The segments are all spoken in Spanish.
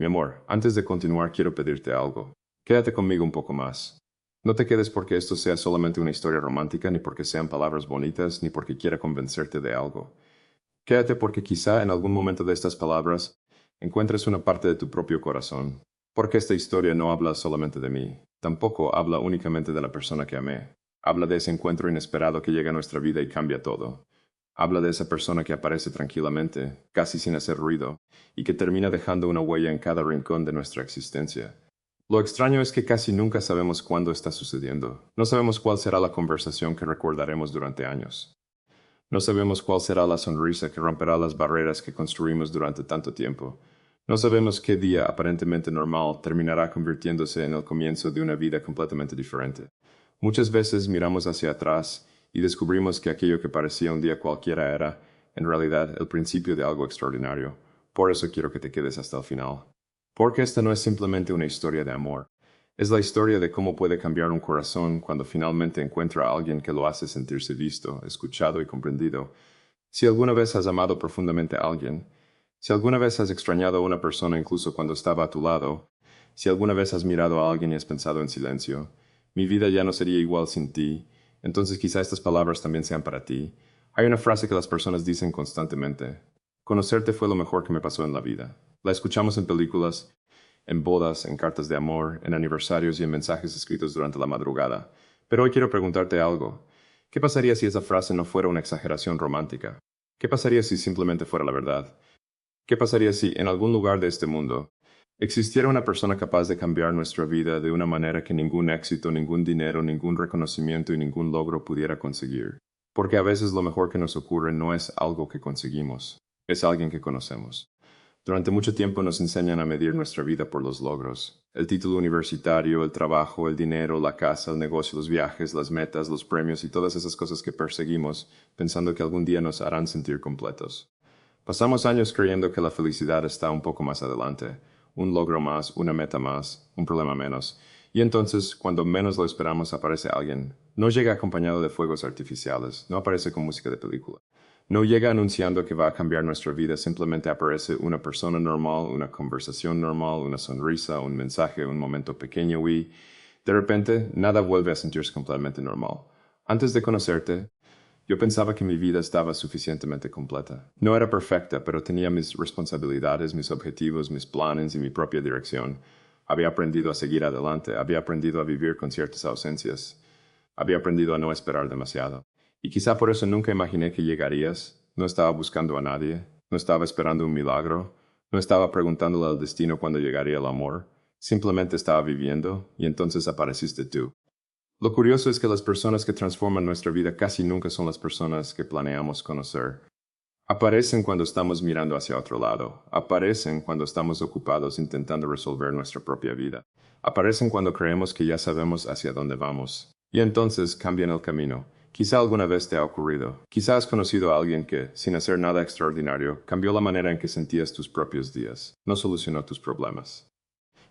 Mi amor, antes de continuar quiero pedirte algo. Quédate conmigo un poco más. No te quedes porque esto sea solamente una historia romántica, ni porque sean palabras bonitas, ni porque quiera convencerte de algo. Quédate porque quizá en algún momento de estas palabras encuentres una parte de tu propio corazón. Porque esta historia no habla solamente de mí, tampoco habla únicamente de la persona que amé. Habla de ese encuentro inesperado que llega a nuestra vida y cambia todo. Habla de esa persona que aparece tranquilamente, casi sin hacer ruido, y que termina dejando una huella en cada rincón de nuestra existencia. Lo extraño es que casi nunca sabemos cuándo está sucediendo. No sabemos cuál será la conversación que recordaremos durante años. No sabemos cuál será la sonrisa que romperá las barreras que construimos durante tanto tiempo. No sabemos qué día aparentemente normal terminará convirtiéndose en el comienzo de una vida completamente diferente. Muchas veces miramos hacia atrás y descubrimos que aquello que parecía un día cualquiera era, en realidad, el principio de algo extraordinario. Por eso quiero que te quedes hasta el final. Porque esta no es simplemente una historia de amor. Es la historia de cómo puede cambiar un corazón cuando finalmente encuentra a alguien que lo hace sentirse visto, escuchado y comprendido. Si alguna vez has amado profundamente a alguien, si alguna vez has extrañado a una persona incluso cuando estaba a tu lado, si alguna vez has mirado a alguien y has pensado en silencio, mi vida ya no sería igual sin ti, entonces quizá estas palabras también sean para ti. Hay una frase que las personas dicen constantemente: conocerte fue lo mejor que me pasó en la vida. La escuchamos en películas, en bodas, en cartas de amor, en aniversarios y en mensajes escritos durante la madrugada. Pero hoy quiero preguntarte algo. ¿Qué pasaría si esa frase no fuera una exageración romántica? ¿Qué pasaría si simplemente fuera la verdad? ¿Qué pasaría si, en algún lugar de este mundo, existiera una persona capaz de cambiar nuestra vida de una manera que ningún éxito, ningún dinero, ningún reconocimiento y ningún logro pudiera conseguir? Porque a veces lo mejor que nos ocurre no es algo que conseguimos, es alguien que conocemos. Durante mucho tiempo nos enseñan a medir nuestra vida por los logros. El título universitario, el trabajo, el dinero, la casa, el negocio, los viajes, las metas, los premios y todas esas cosas que perseguimos pensando que algún día nos harán sentir completos. Pasamos años creyendo que la felicidad está un poco más adelante, un logro más, una meta más, un problema menos. Y entonces, cuando menos lo esperamos, aparece alguien. No llega acompañado de fuegos artificiales, no aparece con música de película. No llega anunciando que va a cambiar nuestra vida, simplemente aparece una persona normal, una conversación normal, una sonrisa, un mensaje, un momento pequeño y, de repente, nada vuelve a sentirse completamente normal. Antes de conocerte, yo pensaba que mi vida estaba suficientemente completa. No era perfecta, pero tenía mis responsabilidades, mis objetivos, mis planes y mi propia dirección. Había aprendido a seguir adelante, había aprendido a vivir con ciertas ausencias, había aprendido a no esperar demasiado. Y quizá por eso nunca imaginé que llegarías. No estaba buscando a nadie, no estaba esperando un milagro, no estaba preguntándole al destino cuándo llegaría el amor. Simplemente estaba viviendo y entonces apareciste tú. Lo curioso es que las personas que transforman nuestra vida casi nunca son las personas que planeamos conocer. Aparecen cuando estamos mirando hacia otro lado. Aparecen cuando estamos ocupados intentando resolver nuestra propia vida. Aparecen cuando creemos que ya sabemos hacia dónde vamos. Y entonces cambian el camino. Quizá alguna vez te ha ocurrido. Quizá has conocido a alguien que, sin hacer nada extraordinario, cambió la manera en que sentías tus propios días. No solucionó tus problemas.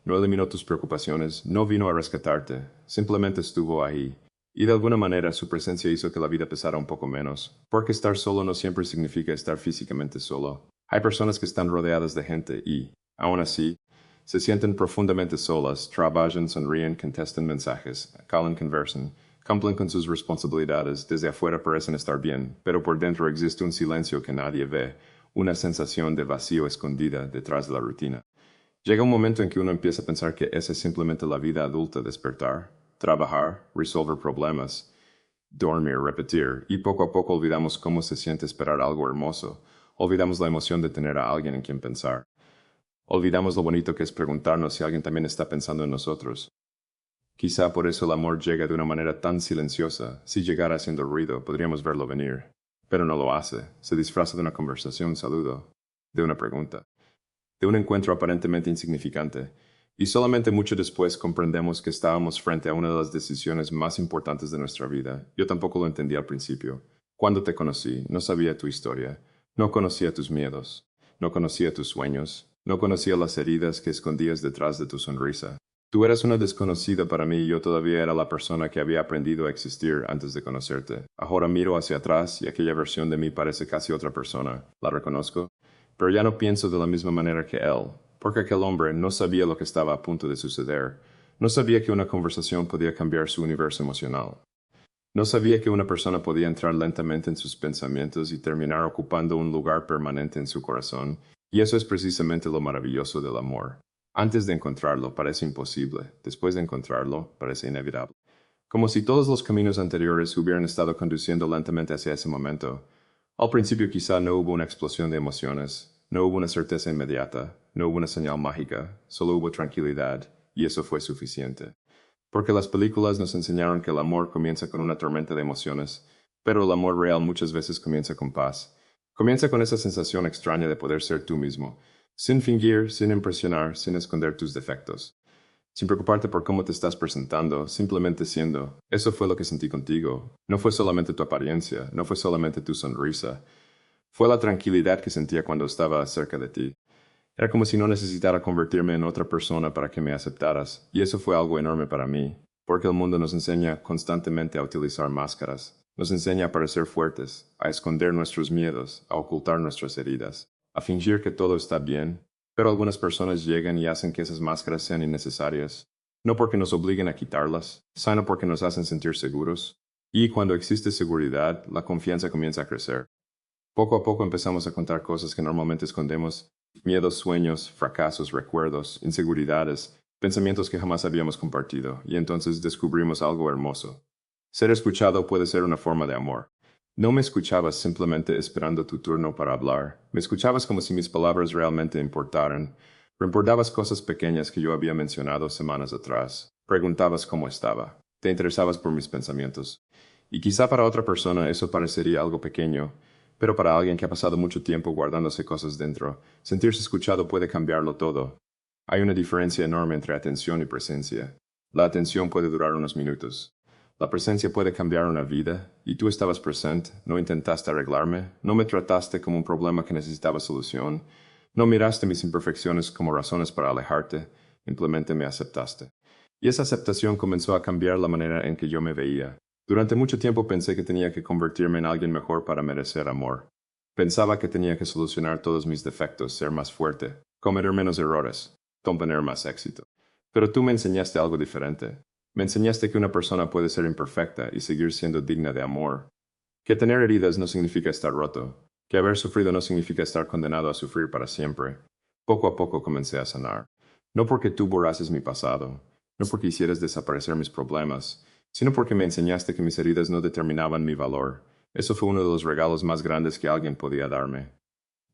No eliminó tus preocupaciones, no vino a rescatarte, simplemente estuvo ahí. Y de alguna manera su presencia hizo que la vida pesara un poco menos, porque estar solo no siempre significa estar físicamente solo. Hay personas que están rodeadas de gente y, aún así, se sienten profundamente solas, trabajan, sonríen, contestan mensajes, conversan, cumplen con sus responsabilidades, desde afuera parecen estar bien, pero por dentro existe un silencio que nadie ve, una sensación de vacío escondida detrás de la rutina. Llega un momento en que uno empieza a pensar que esa es simplemente la vida adulta: despertar, trabajar, resolver problemas, dormir, repetir, y poco a poco olvidamos cómo se siente esperar algo hermoso, olvidamos la emoción de tener a alguien en quien pensar, olvidamos lo bonito que es preguntarnos si alguien también está pensando en nosotros. Quizá por eso el amor llega de una manera tan silenciosa. Si llegara haciendo ruido, podríamos verlo venir. Pero no lo hace, se disfraza de una conversación, un saludo, de una pregunta, de un encuentro aparentemente insignificante, y solamente mucho después comprendemos que estábamos frente a una de las decisiones más importantes de nuestra vida. Yo tampoco lo entendí al principio. Cuando te conocí, no sabía tu historia, no conocía tus miedos, no conocía tus sueños, no conocía las heridas que escondías detrás de tu sonrisa. Tú eras una desconocida para mí y yo todavía era la persona que había aprendido a existir antes de conocerte. Ahora miro hacia atrás y aquella versión de mí parece casi otra persona. La reconozco, pero ya no pienso de la misma manera que él. porque aquel hombre no sabía lo que estaba a punto de suceder. No sabía que una conversación podía cambiar su universo emocional. No sabía que una persona podía entrar lentamente en sus pensamientos y terminar ocupando un lugar permanente en su corazón, y eso es precisamente lo maravilloso del amor. Antes de encontrarlo parece imposible, después de encontrarlo parece inevitable. Como si todos los caminos anteriores hubieran estado conduciendo lentamente hacia ese momento. Al principio quizá no hubo una explosión de emociones, no hubo una certeza inmediata, no hubo una señal mágica, solo hubo tranquilidad, y eso fue suficiente. Porque las películas nos enseñaron que el amor comienza con una tormenta de emociones, pero el amor real muchas veces comienza con paz. Comienza con esa sensación extraña de poder ser tú mismo, sin fingir, sin impresionar, sin esconder tus defectos. Sin preocuparte por cómo te estás presentando, simplemente siendo. Eso fue lo que sentí contigo. No fue solamente tu apariencia, no fue solamente tu sonrisa. Fue la tranquilidad que sentía cuando estaba cerca de ti. Era como si no necesitara convertirme en otra persona para que me aceptaras, y eso fue algo enorme para mí, porque el mundo nos enseña constantemente a utilizar máscaras, nos enseña a parecer fuertes, a esconder nuestros miedos, a ocultar nuestras heridas, a fingir que todo está bien, pero algunas personas llegan y hacen que esas máscaras sean innecesarias, no porque nos obliguen a quitarlas, sino porque nos hacen sentir seguros, y cuando existe seguridad, la confianza comienza a crecer. Poco a poco empezamos a contar cosas que normalmente escondemos, miedos, sueños, fracasos, recuerdos, inseguridades, pensamientos que jamás habíamos compartido, y entonces descubrimos algo hermoso. Ser escuchado puede ser una forma de amor. No me escuchabas simplemente esperando tu turno para hablar, me escuchabas como si mis palabras realmente importaran. Recordabas cosas pequeñas que yo había mencionado semanas atrás. Preguntabas cómo estaba. Te interesabas por mis pensamientos. Y quizá para otra persona eso parecería algo pequeño, pero para alguien que ha pasado mucho tiempo guardándose cosas dentro, sentirse escuchado puede cambiarlo todo. Hay una diferencia enorme entre atención y presencia. La atención puede durar unos minutos. La presencia puede cambiar una vida, y tú estabas presente, no intentaste arreglarme, no me trataste como un problema que necesitaba solución, no miraste mis imperfecciones como razones para alejarte, simplemente me aceptaste. Y esa aceptación comenzó a cambiar la manera en que yo me veía. Durante mucho tiempo pensé que tenía que convertirme en alguien mejor para merecer amor. Pensaba que tenía que solucionar todos mis defectos, ser más fuerte, cometer menos errores, tener más éxito. Pero tú me enseñaste algo diferente. Me enseñaste que una persona puede ser imperfecta y seguir siendo digna de amor. Que tener heridas no significa estar roto. Que haber sufrido no significa estar condenado a sufrir para siempre. Poco a poco comencé a sanar. No porque tú borrases mi pasado, no porque hicieras desaparecer mis problemas, sino porque me enseñaste que mis heridas no determinaban mi valor. Eso fue uno de los regalos más grandes que alguien podía darme.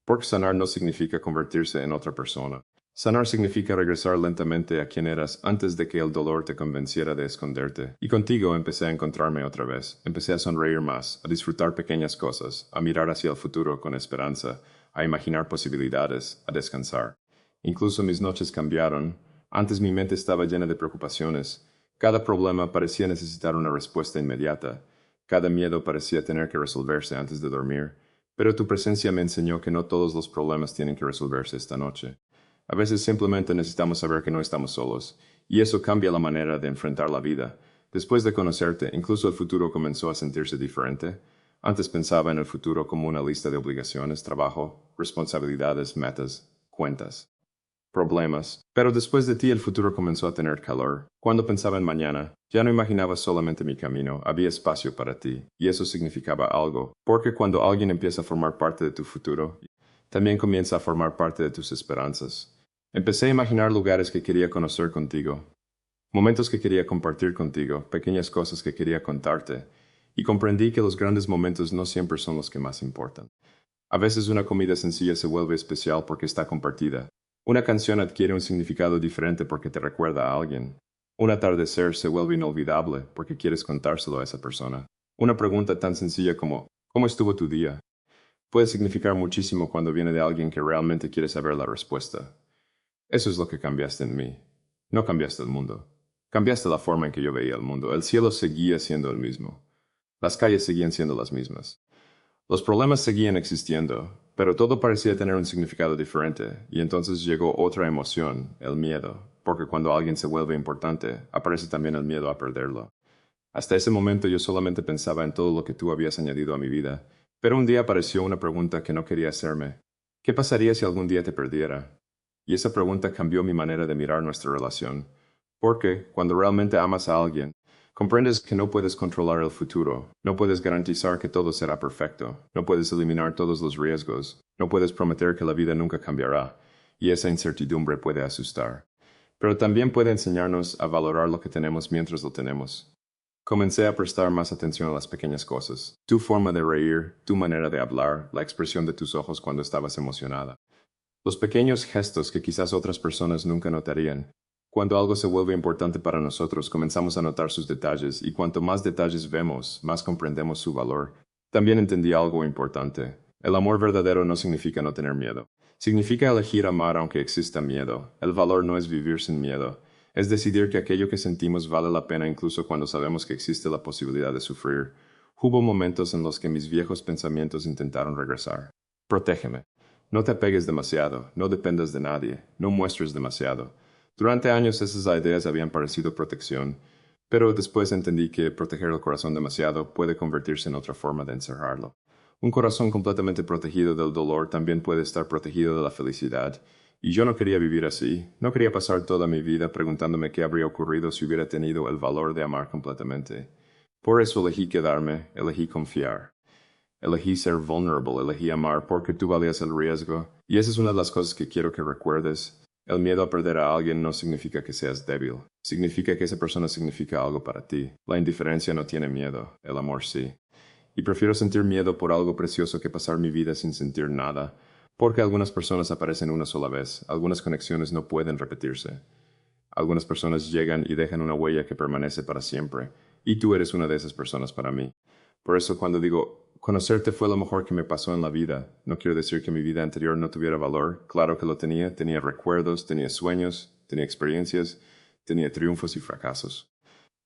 Porque sanar no significa convertirse en otra persona. Sanar significa regresar lentamente a quien eras antes de que el dolor te convenciera de esconderte. Y contigo empecé a encontrarme otra vez. Empecé a sonreír más, a disfrutar pequeñas cosas, a mirar hacia el futuro con esperanza, a imaginar posibilidades, a descansar. Incluso mis noches cambiaron. Antes mi mente estaba llena de preocupaciones. Cada problema parecía necesitar una respuesta inmediata. Cada miedo parecía tener que resolverse antes de dormir. Pero tu presencia me enseñó que no todos los problemas tienen que resolverse esta noche. A veces simplemente necesitamos saber que no estamos solos, y eso cambia la manera de enfrentar la vida. Después de conocerte, incluso el futuro comenzó a sentirse diferente. Antes pensaba en el futuro como una lista de obligaciones, trabajo, responsabilidades, metas, cuentas, problemas. Pero después de ti el futuro comenzó a tener calor. Cuando pensaba en mañana, ya no imaginaba solamente mi camino, había espacio para ti, y eso significaba algo, porque cuando alguien empieza a formar parte de tu futuro, también comienza a formar parte de tus esperanzas. Empecé a imaginar lugares que quería conocer contigo, momentos que quería compartir contigo, pequeñas cosas que quería contarte, y comprendí que los grandes momentos no siempre son los que más importan. A veces una comida sencilla se vuelve especial porque está compartida. Una canción adquiere un significado diferente porque te recuerda a alguien. Un atardecer se vuelve inolvidable porque quieres contárselo a esa persona. Una pregunta tan sencilla como ¿cómo estuvo tu día? Puede significar muchísimo cuando viene de alguien que realmente quiere saber la respuesta. Eso es lo que cambiaste en mí. No cambiaste el mundo. Cambiaste la forma en que yo veía el mundo. El cielo seguía siendo el mismo. Las calles seguían siendo las mismas. Los problemas seguían existiendo, pero todo parecía tener un significado diferente, y entonces llegó otra emoción, el miedo, porque cuando alguien se vuelve importante, aparece también el miedo a perderlo. Hasta ese momento yo solamente pensaba en todo lo que tú habías añadido a mi vida, pero un día apareció una pregunta que no quería hacerme. ¿Qué pasaría si algún día te perdiera? Y esa pregunta cambió mi manera de mirar nuestra relación. Porque, cuando realmente amas a alguien, comprendes que no puedes controlar el futuro, no puedes garantizar que todo será perfecto, no puedes eliminar todos los riesgos, no puedes prometer que la vida nunca cambiará, y esa incertidumbre puede asustar. Pero también puede enseñarnos a valorar lo que tenemos mientras lo tenemos. Comencé a prestar más atención a las pequeñas cosas. Tu forma de reír, tu manera de hablar, la expresión de tus ojos cuando estabas emocionada. Los pequeños gestos que quizás otras personas nunca notarían. Cuando algo se vuelve importante para nosotros, comenzamos a notar sus detalles, y cuanto más detalles vemos, más comprendemos su valor. También entendí algo importante. El amor verdadero no significa no tener miedo. Significa elegir amar aunque exista miedo. El valor no es vivir sin miedo. Es decidir que aquello que sentimos vale la pena incluso cuando sabemos que existe la posibilidad de sufrir. Hubo momentos en los que mis viejos pensamientos intentaron regresar. Protégeme. No te apegues demasiado, no dependas de nadie, no muestres demasiado. Durante años esas ideas habían parecido protección, pero después entendí que proteger el corazón demasiado puede convertirse en otra forma de encerrarlo. Un corazón completamente protegido del dolor también puede estar protegido de la felicidad, y yo no quería vivir así, no quería pasar toda mi vida preguntándome qué habría ocurrido si hubiera tenido el valor de amar completamente. Por eso elegí quedarme, elegí confiar. Elegí ser vulnerable, elegí amar porque tú valías el riesgo. Y esa es una de las cosas que quiero que recuerdes. El miedo a perder a alguien no significa que seas débil. Significa que esa persona significa algo para ti. La indiferencia no tiene miedo, el amor sí. Y prefiero sentir miedo por algo precioso que pasar mi vida sin sentir nada, porque algunas personas aparecen una sola vez, algunas conexiones no pueden repetirse. Algunas personas llegan y dejan una huella que permanece para siempre, y tú eres una de esas personas para mí. Por eso cuando digo, conocerte fue lo mejor que me pasó en la vida, no quiero decir que mi vida anterior no tuviera valor, claro que lo tenía recuerdos, tenía sueños, tenía experiencias, tenía triunfos y fracasos.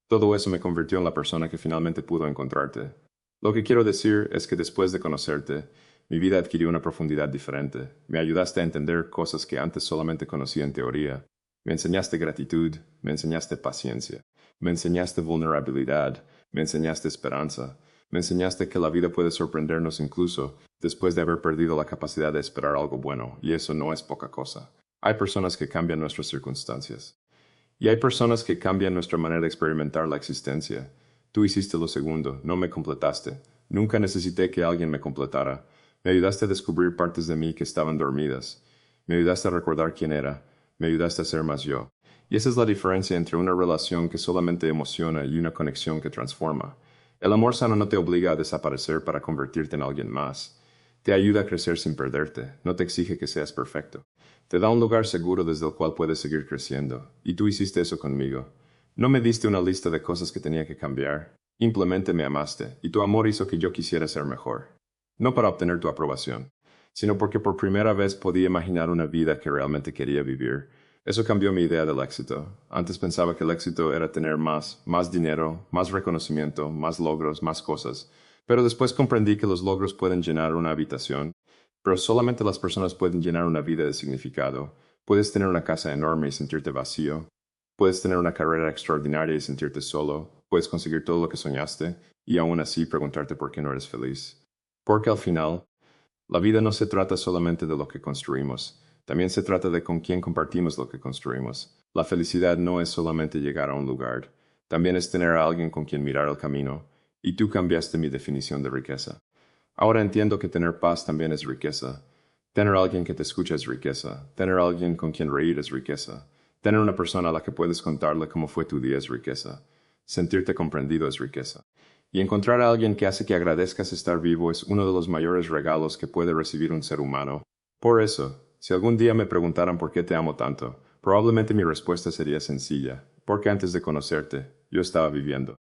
Todo eso me convirtió en la persona que finalmente pudo encontrarte. Lo que quiero decir es que después de conocerte, mi vida adquirió una profundidad diferente. Me ayudaste a entender cosas que antes solamente conocía en teoría. Me enseñaste gratitud, me enseñaste paciencia, me enseñaste vulnerabilidad, me enseñaste esperanza, me enseñaste que la vida puede sorprendernos incluso después de haber perdido la capacidad de esperar algo bueno, y eso no es poca cosa. Hay personas que cambian nuestras circunstancias. Y hay personas que cambian nuestra manera de experimentar la existencia. Tú hiciste lo segundo, no me completaste. Nunca necesité que alguien me completara. Me ayudaste a descubrir partes de mí que estaban dormidas. Me ayudaste a recordar quién era. Me ayudaste a ser más yo. Y esa es la diferencia entre una relación que solamente emociona y una conexión que transforma. El amor sano no te obliga a desaparecer para convertirte en alguien más. Te ayuda a crecer sin perderte, no te exige que seas perfecto. Te da un lugar seguro desde el cual puedes seguir creciendo, y tú hiciste eso conmigo. No me diste una lista de cosas que tenía que cambiar. Simplemente me amaste, y tu amor hizo que yo quisiera ser mejor. No para obtener tu aprobación, sino porque por primera vez podía imaginar una vida que realmente quería vivir. Eso cambió mi idea del éxito. Antes pensaba que el éxito era tener más dinero, más reconocimiento, más logros, más cosas. Pero después comprendí que los logros pueden llenar una habitación, pero solamente las personas pueden llenar una vida de significado. Puedes tener una casa enorme y sentirte vacío. Puedes tener una carrera extraordinaria y sentirte solo. Puedes conseguir todo lo que soñaste y aún así preguntarte por qué no eres feliz. Porque al final, la vida no se trata solamente de lo que construimos, también se trata de con quién compartimos lo que construimos. La felicidad no es solamente llegar a un lugar, también es tener a alguien con quien mirar el camino, y tú cambiaste mi definición de riqueza. Ahora entiendo que tener paz también es riqueza. Tener a alguien que te escucha es riqueza. Tener a alguien con quien reír es riqueza. Tener una persona a la que puedes contarle cómo fue tu día es riqueza. Sentirte comprendido es riqueza. Y encontrar a alguien que hace que agradezcas estar vivo es uno de los mayores regalos que puede recibir un ser humano. Por eso, si algún día me preguntaran por qué te amo tanto, probablemente mi respuesta sería sencilla, porque antes de conocerte, yo estaba viviendo.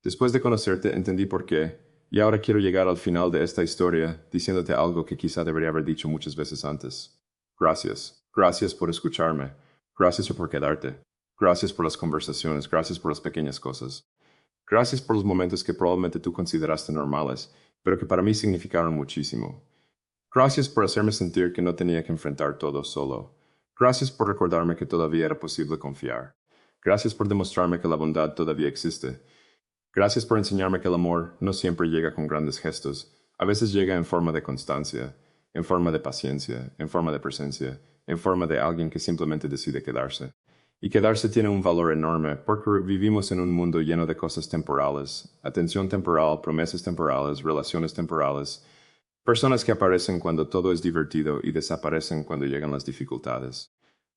Después de conocerte, entendí por qué, y ahora quiero llegar al final de esta historia diciéndote algo que quizá debería haber dicho muchas veces antes. Gracias. Gracias por escucharme. Gracias por quedarte. Gracias por las conversaciones. Gracias por las pequeñas cosas. Gracias por los momentos que probablemente tú consideraste normales, pero que para mí significaron muchísimo. Gracias por hacerme sentir que no tenía que enfrentar todo solo. Gracias por recordarme que todavía era posible confiar. Gracias por demostrarme que la bondad todavía existe. Gracias por enseñarme que el amor no siempre llega con grandes gestos. A veces llega en forma de constancia, en forma de paciencia, en forma de presencia, en forma de alguien que simplemente decide quedarse. Y quedarse tiene un valor enorme porque vivimos en un mundo lleno de cosas temporales, atención temporal, promesas temporales, relaciones temporales, personas que aparecen cuando todo es divertido y desaparecen cuando llegan las dificultades.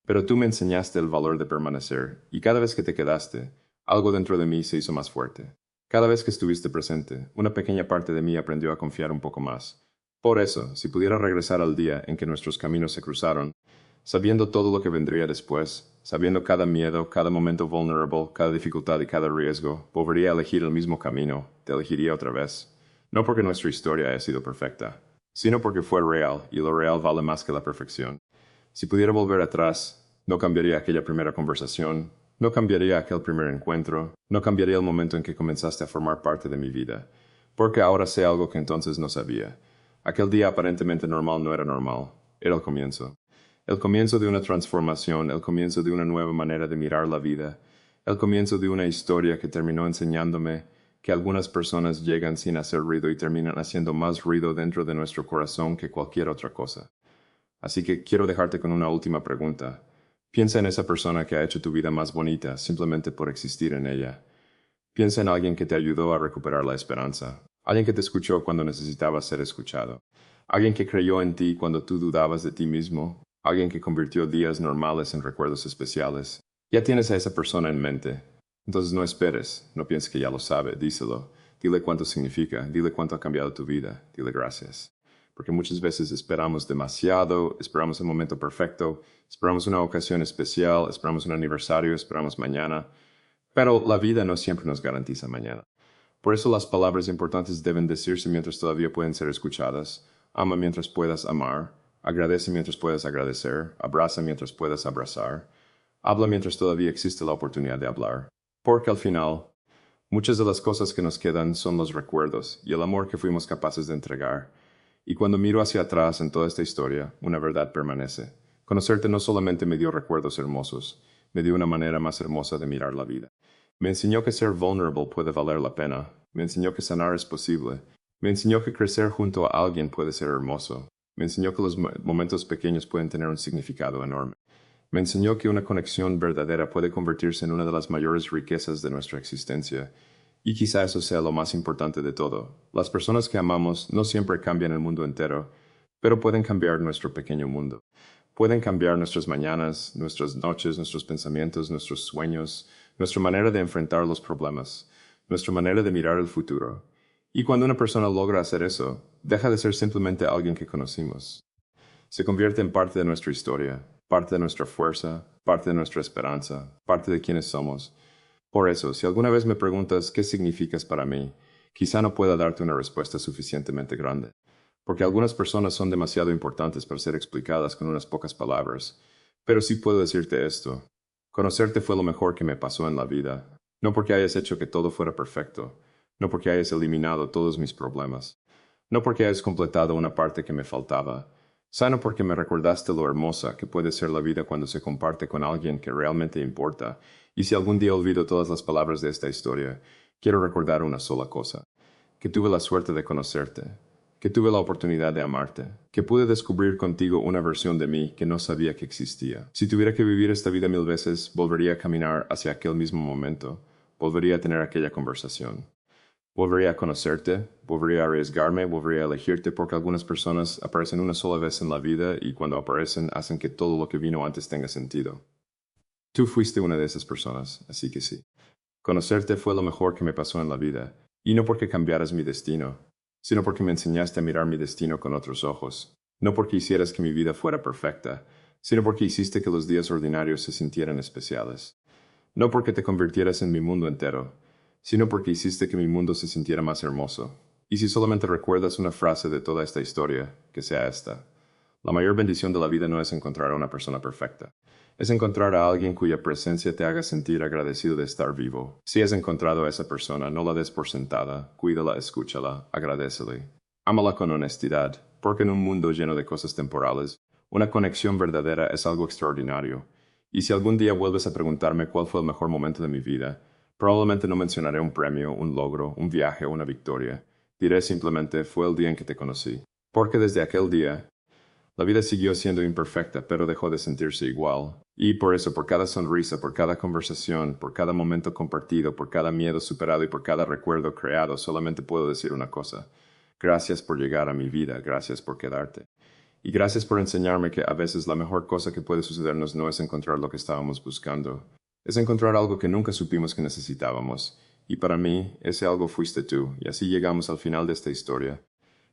Pero tú me enseñaste el valor de permanecer, y cada vez que te quedaste, algo dentro de mí se hizo más fuerte. Cada vez que estuviste presente, una pequeña parte de mí aprendió a confiar un poco más. Por eso, si pudiera regresar al día en que nuestros caminos se cruzaron, sabiendo todo lo que vendría después, sabiendo cada miedo, cada momento vulnerable, cada dificultad y cada riesgo, volvería a elegir el mismo camino, te elegiría otra vez. No porque nuestra historia haya sido perfecta, sino porque fue real, y lo real vale más que la perfección. Si pudiera volver atrás, no cambiaría aquella primera conversación, no cambiaría aquel primer encuentro, no cambiaría el momento en que comenzaste a formar parte de mi vida, porque ahora sé algo que entonces no sabía. Aquel día aparentemente normal no era normal, era el comienzo. El comienzo de una transformación, el comienzo de una nueva manera de mirar la vida, el comienzo de una historia que terminó enseñándome que algunas personas llegan sin hacer ruido y terminan haciendo más ruido dentro de nuestro corazón que cualquier otra cosa. Así que quiero dejarte con una última pregunta. Piensa en esa persona que ha hecho tu vida más bonita simplemente por existir en ella. Piensa en alguien que te ayudó a recuperar la esperanza, alguien que te escuchó cuando necesitabas ser escuchado, alguien que creyó en ti cuando tú dudabas de ti mismo, alguien que convirtió días normales en recuerdos especiales. Ya tienes a esa persona en mente. Entonces no esperes, no pienses que ya lo sabe, díselo. Dile cuánto significa, dile cuánto ha cambiado tu vida, dile gracias. Porque muchas veces esperamos demasiado, esperamos el momento perfecto, esperamos una ocasión especial, esperamos un aniversario, esperamos mañana, pero la vida no siempre nos garantiza mañana. Por eso las palabras importantes deben decirse mientras todavía pueden ser escuchadas. Ama mientras puedas amar, agradece mientras puedas agradecer, abraza mientras puedas abrazar, habla mientras todavía existe la oportunidad de hablar. Porque al final, muchas de las cosas que nos quedan son los recuerdos y el amor que fuimos capaces de entregar. Y cuando miro hacia atrás en toda esta historia, una verdad permanece. Conocerte no solamente me dio recuerdos hermosos, me dio una manera más hermosa de mirar la vida. Me enseñó que ser vulnerable puede valer la pena. Me enseñó que sanar es posible. Me enseñó que crecer junto a alguien puede ser hermoso. Me enseñó que los momentos pequeños pueden tener un significado enorme. Me enseñó que una conexión verdadera puede convertirse en una de las mayores riquezas de nuestra existencia. Y quizá eso sea lo más importante de todo. Las personas que amamos no siempre cambian el mundo entero, pero pueden cambiar nuestro pequeño mundo. Pueden cambiar nuestras mañanas, nuestras noches, nuestros pensamientos, nuestros sueños, nuestra manera de enfrentar los problemas, nuestra manera de mirar el futuro. Y cuando una persona logra hacer eso, deja de ser simplemente alguien que conocimos. Se convierte en parte de nuestra historia, parte de nuestra fuerza, parte de nuestra esperanza, parte de quienes somos. Por eso, si alguna vez me preguntas qué significas para mí, quizá no pueda darte una respuesta suficientemente grande, porque algunas personas son demasiado importantes para ser explicadas con unas pocas palabras. Pero sí puedo decirte esto. Conocerte fue lo mejor que me pasó en la vida, no porque hayas hecho que todo fuera perfecto, no porque hayas eliminado todos mis problemas, no porque hayas completado una parte que me faltaba, sino porque me recordaste lo hermosa que puede ser la vida cuando se comparte con alguien que realmente importa. Y si algún día olvido todas las palabras de esta historia, quiero recordar una sola cosa: que tuve la suerte de conocerte, que tuve la oportunidad de amarte, que pude descubrir contigo una versión de mí que no sabía que existía. Si tuviera que vivir esta vida 1000 veces, volvería a caminar hacia aquel mismo momento, volvería a tener aquella conversación. Volvería a conocerte, volvería a arriesgarme, volvería a elegirte porque algunas personas aparecen una sola vez en la vida y cuando aparecen hacen que todo lo que vino antes tenga sentido. Tú fuiste una de esas personas, así que sí. Conocerte fue lo mejor que me pasó en la vida, y no porque cambiaras mi destino, sino porque me enseñaste a mirar mi destino con otros ojos. No porque hicieras que mi vida fuera perfecta, sino porque hiciste que los días ordinarios se sintieran especiales. No porque te convirtieras en mi mundo entero, sino porque hiciste que mi mundo se sintiera más hermoso. Y si solamente recuerdas una frase de toda esta historia, que sea esta: la mayor bendición de la vida no es encontrar a una persona perfecta. Es encontrar a alguien cuya presencia te haga sentir agradecido de estar vivo. Si has encontrado a esa persona, no la des por sentada, cuídala, escúchala, agradécele. Ámala con honestidad, porque en un mundo lleno de cosas temporales, una conexión verdadera es algo extraordinario. Y si algún día vuelves a preguntarme cuál fue el mejor momento de mi vida, probablemente no mencionaré un premio, un logro, un viaje o una victoria. Diré simplemente: fue el día en que te conocí. Porque desde aquel día, La vida siguió siendo imperfecta, pero dejó de sentirse igual. Y por eso, por cada sonrisa, por cada conversación, por cada momento compartido, por cada miedo superado y por cada recuerdo creado, solamente puedo decir una cosa. Gracias por llegar a mi vida, gracias por quedarte. Y gracias por enseñarme que a veces la mejor cosa que puede sucedernos no es encontrar lo que estábamos buscando, es encontrar algo que nunca supimos que necesitábamos. Y para mí, ese algo fuiste tú, y así llegamos al final de esta historia.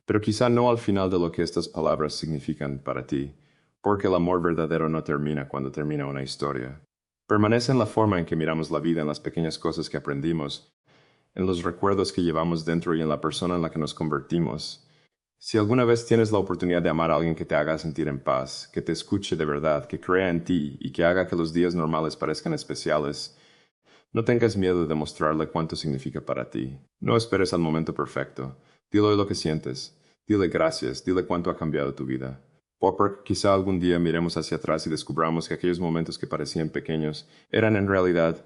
Pero quizá no al final de lo que estas palabras significan para ti, porque el amor verdadero no termina cuando termina una historia. Permanece en la forma en que miramos la vida, en las pequeñas cosas que aprendimos, en los recuerdos que llevamos dentro y en la persona en la que nos convertimos. Si alguna vez tienes la oportunidad de amar a alguien que te haga sentir en paz, que te escuche de verdad, que crea en ti y que haga que los días normales parezcan especiales, no tengas miedo de demostrarle cuánto significa para ti. No esperes al momento perfecto. Dile lo que sientes. Dile gracias. Dile cuánto ha cambiado tu vida. Porque quizá algún día miremos hacia atrás y descubramos que aquellos momentos que parecían pequeños eran en realidad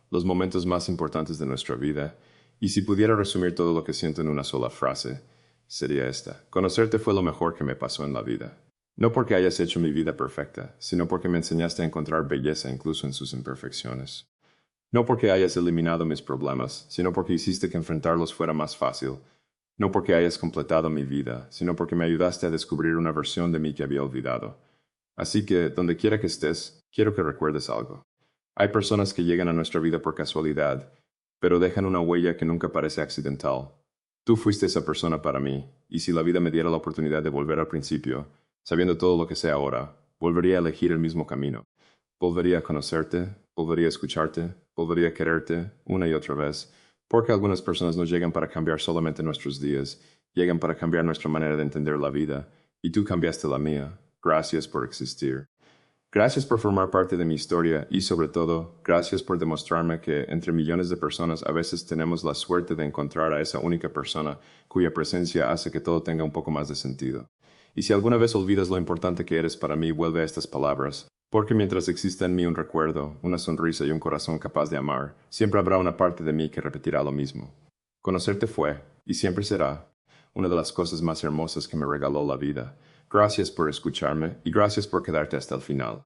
los momentos más importantes de nuestra vida. Y si pudiera resumir todo lo que siento en una sola frase, sería esta. Conocerte fue lo mejor que me pasó en la vida. No porque hayas hecho mi vida perfecta, sino porque me enseñaste a encontrar belleza incluso en sus imperfecciones. No porque hayas eliminado mis problemas, sino porque hiciste que enfrentarlos fuera más fácil. No porque hayas completado mi vida, sino porque me ayudaste a descubrir una versión de mí que había olvidado. Así que, donde quiera que estés, quiero que recuerdes algo. Hay personas que llegan a nuestra vida por casualidad, pero dejan una huella que nunca parece accidental. Tú fuiste esa persona para mí, y si la vida me diera la oportunidad de volver al principio, sabiendo todo lo que sé ahora, volvería a elegir el mismo camino. Volvería a conocerte, volvería a escucharte, volvería a quererte una y otra vez, porque algunas personas no llegan para cambiar solamente nuestros días, llegan para cambiar nuestra manera de entender la vida, y tú cambiaste la mía. Gracias por existir. Gracias por formar parte de mi historia y sobre todo, gracias por demostrarme que entre millones de personas a veces tenemos la suerte de encontrar a esa única persona cuya presencia hace que todo tenga un poco más de sentido. Y si alguna vez olvidas lo importante que eres para mí, vuelve a estas palabras, porque mientras exista en mí un recuerdo, una sonrisa y un corazón capaz de amar, siempre habrá una parte de mí que repetirá lo mismo. Conocerte fue, y siempre será, una de las cosas más hermosas que me regaló la vida. Gracias por escucharme y gracias por quedarte hasta el final.